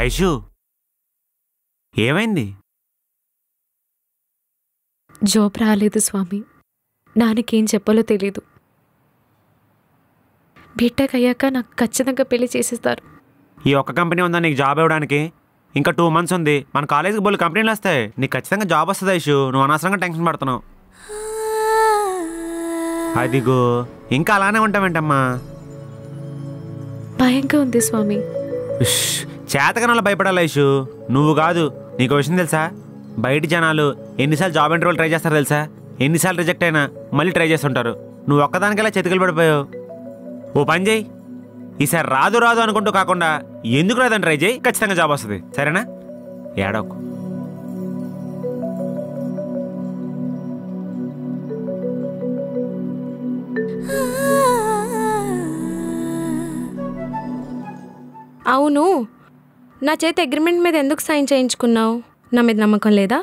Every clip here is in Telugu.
ఐషు ఏమైంది? జాబ్ రాలేదు స్వామి. నాన్నకేం చెప్పాలో తెలీదు. బీటెక్ అయ్యాక నాకు ఖచ్చితంగా పెళ్లి చేసేస్తారు. ఈ ఒక్క కంపెనీ ఉందా నీకు జాబ్ ఇవ్వడానికి? ఇంకా 2 months ఉంది. మన కాలేజీకి బోళ్ళు కంపెనీలు వస్తాయి. నీకు ఖచ్చితంగా జాబ్ వస్తుంది ఐషు. నువ్వు అనవసరంగా టెన్షన్ పడుతున్నావు. అదిగో ఇంకా అలానే ఉంటావేంటమ్మా? భయంగా ఉంది స్వామి. చేతకనాల భయపడాలి ఐషు. నువ్వు కాదు. నీకు విషయం తెలుసా? బయట జనాలు ఎన్నిసార్లు జాబ్ ఇంటర్వ్యూలు ట్రై చేస్తారో తెలుసా? ఎన్నిసార్లు రిజెక్ట్ అయినా మళ్ళీ ట్రై చేస్తుంటారు. నువ్వు ఒక్కదానికల్లా చెతికలు పడిపోయావు. ఓ పని చేయి, ఈసారి రాదు రాదు అనుకుంటూ కాకుండా ఎందుకు రాదని ట్రై చేయి. ఖచ్చితంగా జాబ్ వస్తుంది. సరేనా? ఏడోకు. అవును, నా చేతి అగ్రిమెంట్ మీద ఎందుకు సైన్ చేయించుకున్నావు? నా మీద నమ్మకం లేదా?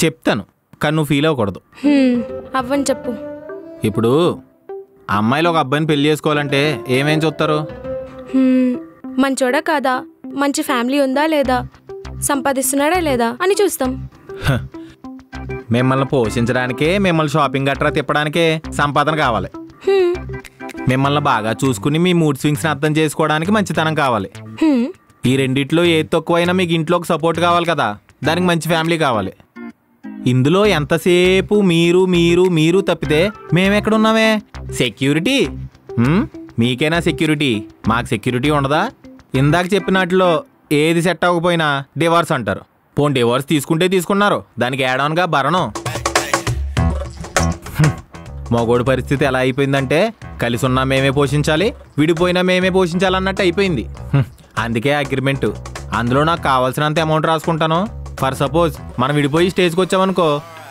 చెప్తాను, కానీ నువ్వు ఫీల్ అవ్వకూడదు. అవ్వని చెప్పు. ఇప్పుడు అమ్మాయిలు ఒక అబ్బాయిని పెళ్లి చేసుకోవాలంటే ఏమేం చూస్తారు? మంచోడా కాదా, మంచి ఫ్యామిలీ ఉందా లేదా, సంపాదిస్తున్నాడా లేదా అని చూస్తాం. మిమ్మల్ని పోషించడానికే, మిమ్మల్ని షాపింగ్ గట్రా తిప్పడానికే సంపాదన కావాలి. మిమ్మల్ని బాగా చూసుకుని మీ మూడ్ స్వింగ్స్ని అర్థం చేసుకోవడానికి మంచితనం కావాలి. ఈ రెండిట్లో ఏది తక్కువైనా మీకు ఇంట్లోకి సపోర్ట్ కావాలి కదా, దానికి మంచి ఫ్యామిలీ కావాలి. ఇందులో ఎంతసేపు మీరు మీరు మీరు తప్పితే మేమెక్కడున్నామే? సెక్యూరిటీ మీకేనా సెక్యూరిటీ? మాకు సెక్యూరిటీ ఉండదా? ఇందాక చెప్పినట్లో ఏది సెట్ అవ్వకపోయినా డివోర్స్ అంటారు. పోనీ డివోర్స్ తీసుకుంటే తీసుకున్నారు, దానికి యాడ్ ఆన్గా భరణం. మగోడి పరిస్థితి ఎలా అయిపోయిందంటే కలిసి ఉన్నా మేమే పోషించాలి, విడిపోయినా మేమే పోషించాలన్నట్టు అయిపోయింది. అందుకే అగ్రిమెంటు. అందులో నాకు కావాల్సినంత అమౌంట్ రాసుకుంటాను. ఫర్ సపోజ్ మనం విడిపోయి స్టేజ్కి వచ్చామనుకో,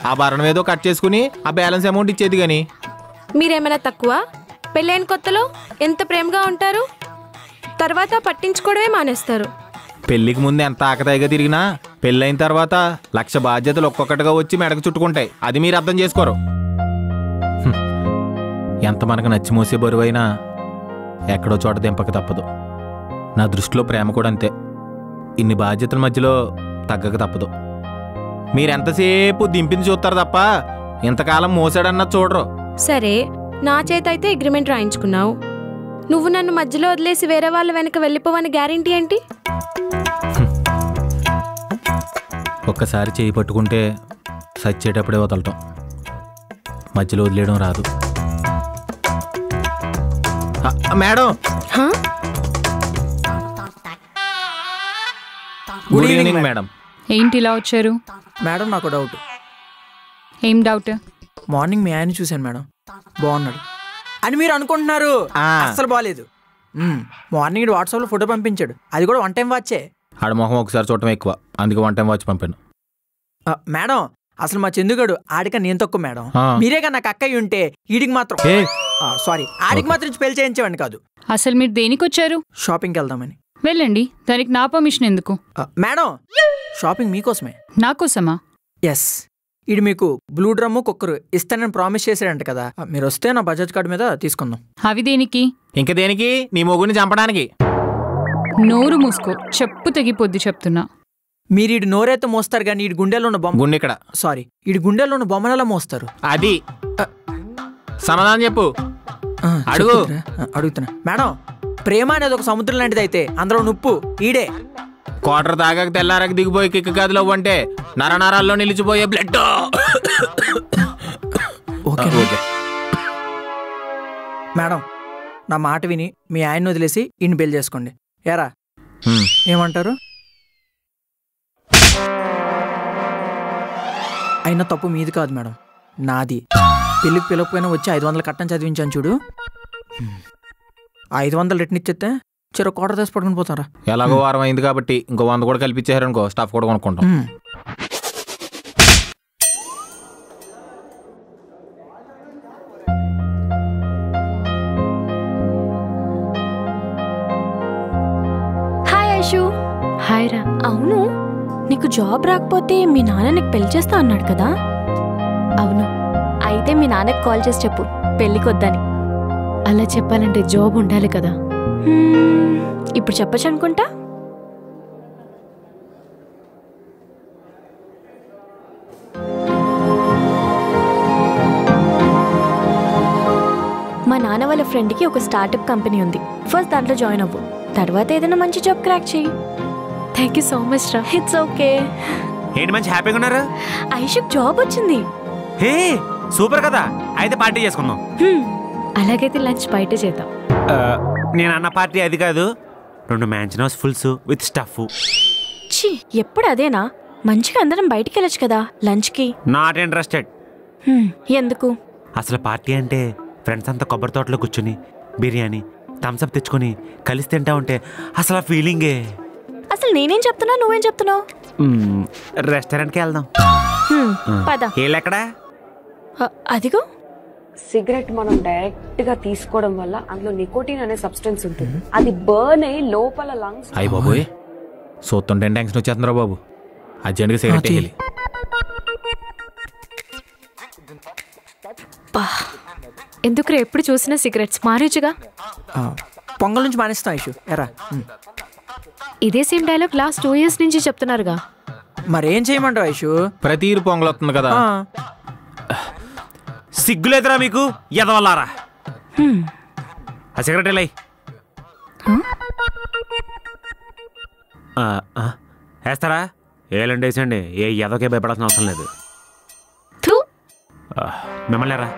ఆ భరణం ఏదో కట్ చేసుకుని ఆ బ్యాలెన్స్ అమౌంట్ ఇచ్చేది. కానీ మీరేమైనా తక్కువ? పెళ్ళైన కొత్తలో ఎంత ప్రేమగా ఉంటారు, తర్వాత పట్టించుకోవడమే మానేస్తారు. పెళ్లికి ముందు ఎంత ఆకతాయిగా తిరిగినా పెళ్ళైన తర్వాత 1,00,000 బాధ్యతలు ఒక్కొక్కటిగా వచ్చి మెడకు చుట్టుకుంటాయి. అది మీరు అర్థం చేసుకోరు. ఎంత మనకు నచ్చి మోసే బరువైనా ఎక్కడో చోట దింపక తప్పదు. నా దృష్టిలో ప్రేమ కూడా అంతే. ఇన్ని బాధ్యతల మధ్యలో తగ్గక తప్పదు. మీరెంతసేపు దింపింది చూస్తారు తప్ప ఇంతకాలం మోసాడన్నది చూడరు. సరే, నా చేత అయితే అగ్రిమెంట్ రాయించుకున్నావు. నువ్వు నన్ను మధ్యలో వదిలేసి వేరే వాళ్ళ వెనక వెళ్ళిపోవని గ్యారెంటీ ఏంటి? ఒక్కసారి చేయి పట్టుకుంటే సచ్చేటప్పుడే వదలటం, మధ్యలో వదిలేయడం రాదు. Madam, good evening madam. ఏంటి ఇలా వచ్చారు? మేడం, నాకు డౌట్. ఏం డౌట్? మార్నింగ్ మీ ఆయన చూశాను మేడం, బాగున్నాడు అని మీరు అనుకుంటున్నారు. అస్సలు బాగాలేదు. మార్నింగ్ వాట్సాప్లో ఫోటో పంపించాడు, అది కూడా 1 time వాచే. ఆడ మొహం ఒకసారి చూడటం ఎక్కువ, అందుకే 1 time వాచ్ పంపాను. మేడం, అసలు మా చందుగాడు ఆడిక నేను తక్కువ మేడం. మీరేగా నాకు అక్కయ్య ఉంటే ఈడికి మాత్రం సారీ ఆడికి మాత్రం పెళ్లి చేయించేవాడిని కాదు. అసలు మీరు దేనికి వచ్చారు? షాపింగ్కి వెళ్దామని. వెళ్ళండి, దానికి నా పర్మిషన్ ఎందుకు? మేడం, షాపింగ్ మీకోసమే. నాకోసమా? ఎస్. ఈడు మీకు బ్లూ డ్రమ్ము కుక్కరు ఇస్తానని ప్రామిస్ చేశాడంట కదా, మీరు వస్తే నా బజాజ్ కార్డు మీద తీసుకుందాం. అవి దేనికి? ఇంక దేనికి? నీ మొగుడిని చంపడానికి. నోరు మూసుకో, చెప్పు తెగిపోద్ది చెప్తున్నా. మీరు ఈడు నోరైతే మోస్తారు కానీ ఈడు గుండెల్లో ఉన్న బొమ్మ గుండె ఇక్కడ. సారీ, ఈడు గుండెల్లో ఉన్న బొమ్మనలా మోస్తారు. అది సమాధానం చెప్పు. అడుగు. అడుగుతున్నా మేడం, ప్రేమ అనేది ఒక సముద్రం లాంటిది అయితే అందులో నుప్పు ఈడే. క్వార్టర్ తాగక తెల్లారక దిగిపోయి కిక్కు గదిలో అంటే నరనరాల్లో నిలిచిపోయే బ్లడ్. ఓకే మేడం, నా మాట విని మీ ఆయన్ని వదిలేసి ఇన్ని పెళ్లి చేసుకోండి. ఏరా ఏమంటారు? అయినా తప్పు మీది కాదు మేడం, నాది. పెళ్ళికి పిలవకపోయినా వచ్చి 500 కట్టం చదివించాను చూడు. 500 రిటర్న్ ఇచ్చేస్తే చెరో క్వార్టర్ దశ పట్టుకుని పోతారా? ఎలాగో వారం అయింది కాబట్టి ఇంకో 100 కూడా కల్పించారనుకో, స్టాఫ్ కూడా కొనుక్కుంటాం. హాయ్ ఐషు. హాయ్ రా. అవును, నీకు జాబ్ రాకపోతే మీ నాన్న నీకు పెళ్లి చేస్తా అన్నాడు కదా? అవును. అయితే మీ నాన్నకి కాల్ చేసి చెప్పు పెళ్ళికి వద్దని. అలా చెప్పాలంటే జాబ్ ఉండాలి కదా. ఇప్పుడు చెప్పచ్చు అనుకుంటా. వాళ్ళ ఫ్రెండ్కి ఒక స్టార్టప్ కంపెనీ ఉంది. ఫస్ట్ దాంట్లో జాయిన్ అవ్వు, తర్వాత ఏదైనా మంచి జాబ్ క్రాక్ చేయి. థ్యాంక్ యూ సో మచ్ రా. It's okay. ఏంటి మంచి హ్యాపీగా ఉన్నారు? ఐషుక్ జాబ్ వచ్చింది. హే సూపర్ కదా, అయితే పార్టీ చేసుకుందాం. అలాగైతే లంచ్ బయట చేద్దాం. నేను అన్న పార్టీ అది కాదు, 2 mansion house fulls with stuff. ఛీ, ఎప్పుడు అదేనా? మంచిగా అందరం బయటికి వెళ్ళొచ్చు కదా లంచ్కి. Not interested. ఎందుకు? అసలు పార్టీ అంటే ఫ్రెండ్స్ అంతా కొబ్బరి తోటలో కూర్చుని బిర్యానీ థమ్స్అప్ తెచ్చుకొని కలిసి తింటా ఉంటే అసలు ఆ ఫీలింగే. అసలు నేనేం చెప్తున్నా, నువ్వేం చెప్తున్నావు? రెస్టారెంట్కి వెళ్దాం. పద. వీళ్ళెక్కడా? అదిగో. సిగరెట్ మనం డైరెక్ట్ గా తీసుకోవడం వల్ల అందులో నికోటిన్ అనే సబ్స్టెన్స్ ఉంటుంది. అది బర్న్ అయ్యి లోపల లంగ్స్. అయ్యి బాబోయ్, సూత్తుంటే టెన్షన్ వచ్చేస్తుందిరా బాబు. అర్జెంట్గా సిగరెట్ వేయాలి. ఎందుకు ఎప్పుడు చూసినా సిగరెట్స్ మానేచ్చుగా. పొంగల్ నుంచి మానేస్తాం ఐషు. ఎరా ఇదే సేమ్ డైలాగ్ లాస్ట్ 2 years నుంచి చెప్తున్నారుగా. మరేం చేయమంటావు ఐషు? ప్రతి ఇరు పొంగల్ వస్తుంది కదా. సిగ్గులేదురా మీకు ఎదవల్లారా? ఆ సిగరెట్ వెళ్ళాయి. వేస్తారా? ఏలండి వేసండి, ఏ ఎదవకే భయపడాల్సిన అవసరం లేదు. మిమ్మల్ని రా.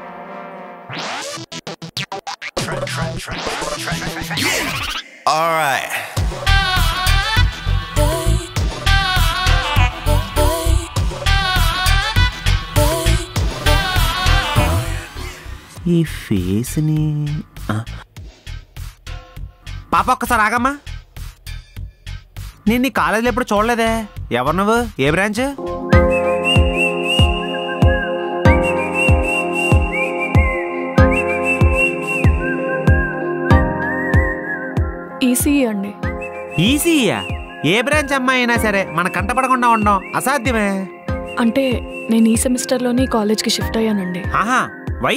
ఈ ఫేస్ని పాప ఒక్కసారి ఆగమ్మా. నేను నీ కాలేజీలో ఎప్పుడు చూడలేదే. ఎవరు నువ్వు? ఏ బ్రాంచ్? ఈసీఈ అండి. ఈసీఈయా? ఏ బ్రాంచ్ అమ్మాయి అయినా సరే మన కంటపడకుండా ఉండడం అసాధ్యమే. అంటే నేను ఈ సెమిస్టర్లోని కాలేజ్కి షిఫ్ట్ అయ్యానండి. ఆహా, వై?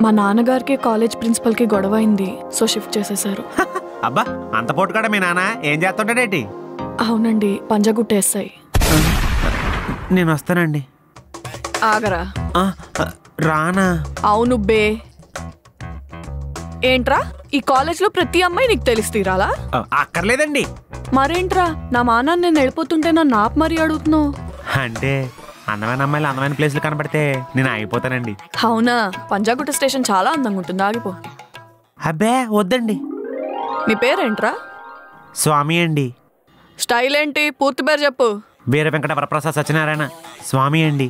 మా నాన్నగారికి కాలేజ్ ప్రిన్సిపల్కి గొడవ అయింది, సో షిఫ్ట్ చేసేసారు. అబ్బా, అంత పోటుకాడ మీ నాన్న ఏం చేస్తుంటాడేటి? అవునండి, పంజగుట్టేస్తాయి. నేను వస్తానండి. ఆగరా. రానా? అవును బే. ఏంట్రా, ఈ కాలేజ్లో ప్రతి అమ్మాయి నీకు తెలిసి తీరాలా? అక్కర్లేదండి. మరేంట్రా, నా మానాన్ని నేను వెళ్ళిపోతుంటే నన్ను ఆప్ మరీ అడుగుతున్నావు? అంటే అందమైన అమ్మాయిలు అందమైన ప్లేస్లు కనబడితే నేను ఆగిపోతానండి. అవునా? పంజాగుట్ట స్టేషన్ చాలా అందంగా ఉంటుంది, ఆగిపో. అబ్బే వద్దండి. నీ పేరేంట్రా? స్వామి అండి. స్టైల్ ఏంటి? పూర్తి పేరు చెప్పు. వీర వెంకట వరప్రసాద్ సత్యనారాయణ స్వామి అండి.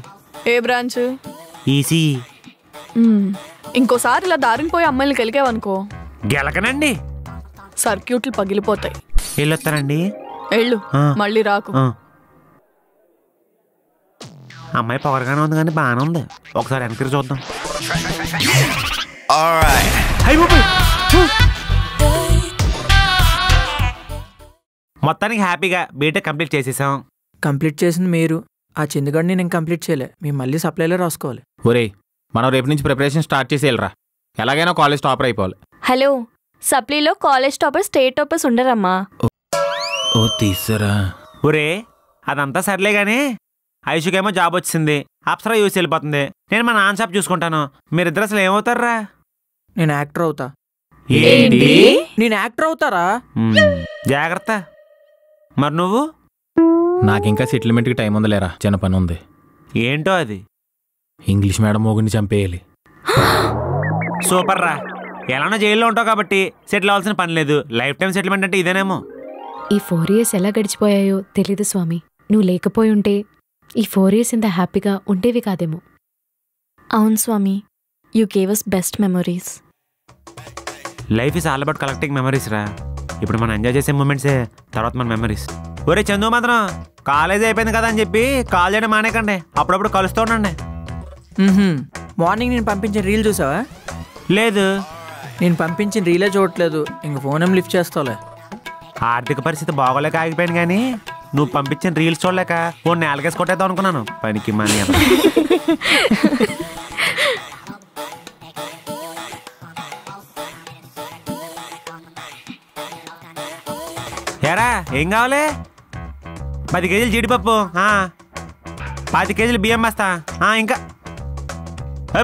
ఏ బ్రాంచ్? ఈసీఈ. ఇంకోసారి ఇలా దారిని పోయి అమ్మాయిని గెలికావనుకో గెలకనండి, సర్క్యూట్లు పగిలిపోతాయి. వెళ్ళొస్తానండి. వెళ్ళు, మళ్ళీ రాకు. అమ్మాయి పొగరగానే ఉంది కానీ బాగానే ఉంది. ఒకసారి వెనక్కి చూద్దాం. మొత్తానికి హ్యాపీగా బీటెక్ కంప్లీట్ చేసేసాం. కంప్లీట్ చేసింది మీరు, ఆ చిందుగడిని నేను కంప్లీట్ చేయలే. మేము మళ్ళీ సప్లైలో రాసుకోవాలి. ఒరే, మనం రేపు నుంచి ప్రిపరేషన్ స్టార్ట్ చేసి వెళ్ళరా. ఎలాగైనా కాలేజ్ టాపర్ అయిపోవాలి. హలో, సప్లీలో కాలేజ్ టాపర్ స్టేట్ టాపర్స్ ఉండరమ్మా. ఓ తీసరా. ఒరే, అదంతా సర్లే గానీ ఐషుకేమో జాబ్ వచ్చింది, అప్సరా యూస్ వెళ్ళిపోతుంది. నేను మా నాన్న షాప్ చూసుకుంటాను. మీరిద్దరు అసలు ఏమవుతారా? నేను యాక్టర్ అవుతా. ఏంటి? నేను యాక్టర్ అవుతారా? జాగ్రత్త. మరి నువ్వు? నాకింకా సెటిల్మెంట్కి టైం ఉందిలేరా, చిన్న పని ఉంది. ఏంటో అది? ఇంగ్లీష్ మేడం మోగుని చంపేయాలి. సూపర్ రా. ఎలానో జైల్లో ఉంటావు కాబట్టి సెటిల్ అవ్వాల్సిన పని లేదు. లైఫ్ టైం సెటిల్మెంట్ అంటే ఇదేనేమో. ఈ 4 years ఎలా గడిచిపోయాయో తెలీదు స్వామి. నువ్వు లేకపోయి ఉంటే ఈ 4 years ఇంత హ్యాపీగా ఉండేవి కాదేమో. అవును స్వామి, you gave us best memories. Life is all about collecting memories రా. ఇప్పుడు మనం ఎంజాయ్ చేసే మూమెంట్సే తర్వాత మన మెమరీస్. ఒరే చందు, మాత్రం కాలేజ్ అయిపోయింది కదా అని చెప్పి కాల్ చేయడం మానేకండి. అప్పుడప్పుడు కలుస్తూ ఉండండి. మార్నింగ్ నేను పంపించిన రీల్ చూసావా? లేదు. నేను పంపించిన రీలే చూడట్లేదు, ఇంక ఫోన్ ఏం లిఫ్ట్ చేస్తావులే. ఆర్థిక పరిస్థితి బాగోలేక ఆగిపోయాను కానీ నువ్వు పంపించిన రీల్స్ చూడలేక ఓ నేలకేసి కొట్టేద్దాం అనుకున్నాను. పనికి మనీ. ఏరా ఏం కావాలి? 10 కేజీలు జీడిపప్పు, 10 కేజీలు బియ్యం వేస్తా. ఇంకా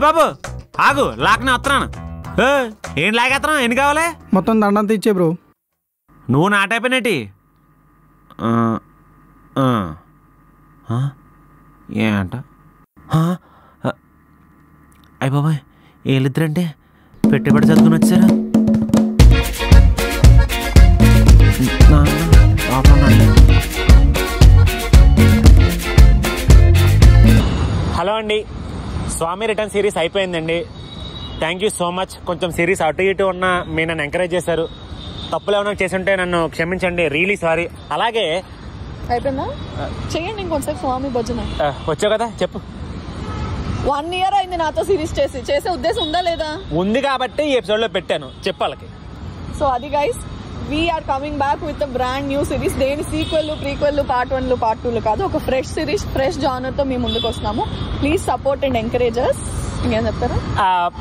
బాబు ఆగు, లాక్నే వస్తున్నాను. ఏం లాగేస్తున్నావు? ఎన్ని కావాలి? మొత్తం దండంతా ఇచ్చే బ్రో. నువ్వు నా టైప్ ఏంటి? ఏంట అయ్య బాబాయ్, వీళ్ళిద్దరంటే పెట్టుబడి చదువుకుని వచ్చారా? హలో అండి, స్వామి రిటర్న్ సిరీస్ అయిపోయిందండి. Thank you so much. కొంచెం సిరీస్ అటు ఇటు ఉన్న మీరు నన్ను ఎంకరేజ్ చేశారు. తప్పులు ఏమైనా చేస్తుంటే నన్ను క్షమించండి, రియలీ సారీ. అలాగే అయిపోయిందా? చెయ్యండి ఇంకొంచెం స్వామి భజన. వచ్చావు కదా, చెప్పు. 1 year అయింది నాతో సిరీస్ చేసే ఉద్దేశం ఉందా లేదా? ఉంది కాబట్టి ఈ ఎపిసోడ్ లో పెట్టాను, చెప్పాలకి. సో అది guys, we're coming back with brand new series. దేని సీక్వెల్, ప్రీక్వెల్, పార్ట్ 1, పార్ట్ 2 కాదు, ఒక ఫ్రెష్ సిరీస్, ఫ్రెష్ జానర్ తో మేము ముందుకు వస్తున్నాము. Please support and ఎంకరేజర్స్. ఇంకేం చెప్తారా?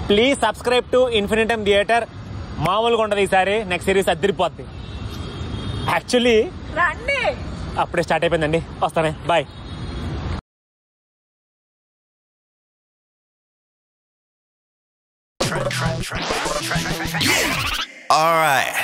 Please subscribe to Infinitum theatre. మామూలుగా ఉండదు ఈసారి. Next series అద్దరిపోద్ది. యాక్చువల్లీ రండి, అప్పుడే స్టార్ట్ అయిపోయిందండి. వస్తానే, బాయ్. All right.